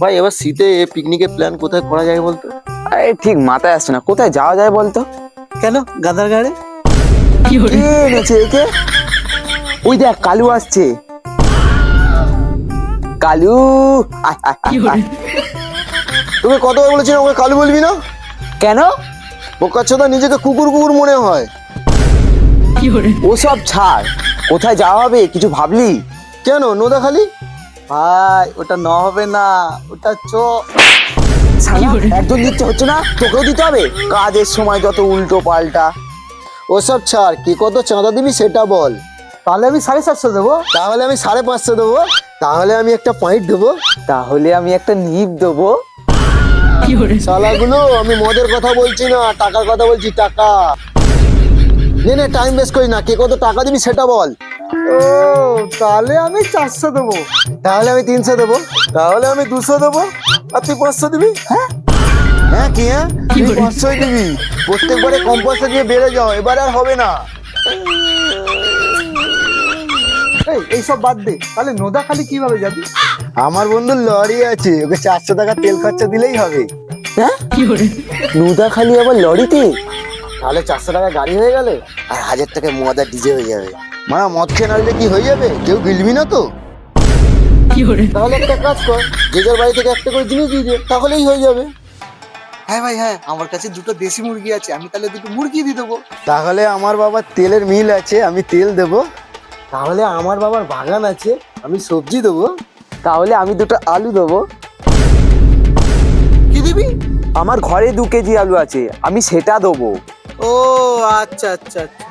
ভাই এবার শীতে পিকনিকের প্ল্যান কোথায় করা যায় বলতো? আরে ঠিক মাথায় আসছে না, কোথায় যাওয়া যায় বলতো? কেন গাদার গাড়ে? কে এনেছে একে? ওই দেখ কালু আসছে। কালু আয়, আয়, আয়, আয়। তোকে কতবার বলেছি না ওকে কালু বলবি না? কেন? বোকাচ্চোদা নিজেকে কুকুর কুকুর মনে হয়। ওসব ছাড়, কোথায় যাওয়া হবে কিছু ভাবলি? কেন নোদাখালি? ভাই ওটা ন হবে না, ওটা শালা, একজন দিতে হচ্ছে না, তোকেও দিতে হবে? কাজের সময় যত উল্টো পাল্টা। ওসব ছাড়, কি কত চাঁদা দিবি সেটা বল। তাহলে আমি 750 দেবো। তাহলে আমি 550 দেবো। তাহলে আমি একটা পয়েন্ট দেবো। তাহলে আমি একটা নিপ দেবো। শালাগুলো, আমি মদের কথা বলছি না, টাকার কথা বলছি, টাকা। নে নে, টাইম ওয়েস্ট করি না, কে কত টাকা দিবি সেটা বল। ও তাহলে আমি 400 দেবো। তাহলে আমি 300 দেবো। তাহলে আমি 200 দেবো। আর তুই 500 দিবি। হ্যাঁ হ্যাঁ, কি হ্যাঁ, তুই 500 দিবি। প্রত্যেকবারে কম পয়সা দিয়ে বেড়ে যাও, এবার আর হবে না। এইসব বাদ দে, তাহলে নোদাখালী কিভাবে যাবি? আমার বন্ধুর লরি আছে, ওকে 400 টাকা তেল খরচা দিলেই হবে। হ্যাঁ, নোদাখালী আবার লরিতে? তাহলে 400 টাকা গাড়ি হয়ে গেলে আর 1000 টাকা মদ আর ডিজে হয়ে যাবে। মানে মদ খেয়ে নাড়লে কি হয়ে যাবে? কেউ গিলবি না তো? তাহলে একটা কাজ কর, যে যার বাড়ি থেকে একটা করে জিনিস দিয়ে দে, তাহলেই হয়ে যাবে। হ্যাঁ ভাই হ্যাঁ, আমার কাছে দুটো দেশি মুরগি আছে, আমি তাহলে দুটো মুরগি দিয়ে দেবো। তাহলে আমার বাবার তেলের মিল আছে, আমি তেল দেবো। তাহলে আমার বাবার বাগান আছে, আমি সবজি দেবো। তাহলে আমি দুটো আলু দেবো। কি দিবি? আমার ঘরে 2 কেজি আলু আছে, আমি সেটা দেবো। ও আচ্ছা আচ্ছা আচ্ছা।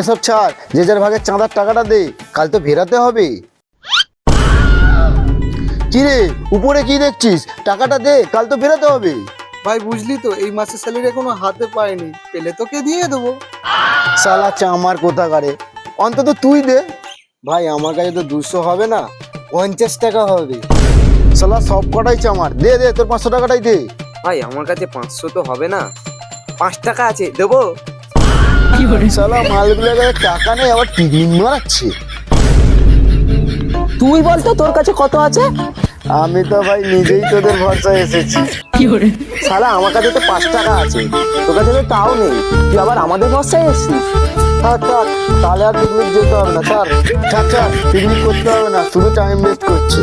এসব ছাড়, যে যার ভাগের চাঁদার টাকাটা দে, কাল তো ফেরাতে হবে। কি রে, উপরে কি দেখছিস? টাকাটা দে, কাল তো ফেরাতে হবে। ভাই বুঝলি তো, এই মাসের স্যালারি এখনো হাতে পাইনি, পেলে তোকে দিয়ে দেবো। শালা চামার কোথাকারে, অন্তত তুই দে। ভাই আমার কাছে তো 200 হবে না, 50 টাকা হবে। শালা সব কটাই চামার, দে দে, তোর 500 টাকাটাই দে। ভাই আমার কাছে 500 তো হবে না, 5 টাকা আছে, দেবো। শালা মালগুলো টাকা নেই, আবার পিকনিক মারাচ্ছে। তুই বল তো তোর কাছে কত আছে? আমি তো ভাই নিজেই তোদের ভরসায় এসেছি। শালা আমার কাছে তো 5 টাকা আছে, তোর কাছে তো তাও নেই, তুই আবার আমাদের ভরসায় এসেছিস। থাক থাক, তাহলে আর পিকনিক যেতে হবে না, স্যার। থাক থাক, পিকনিক করতে হবে না, শুধু টাইম ওয়েস্ট করছে।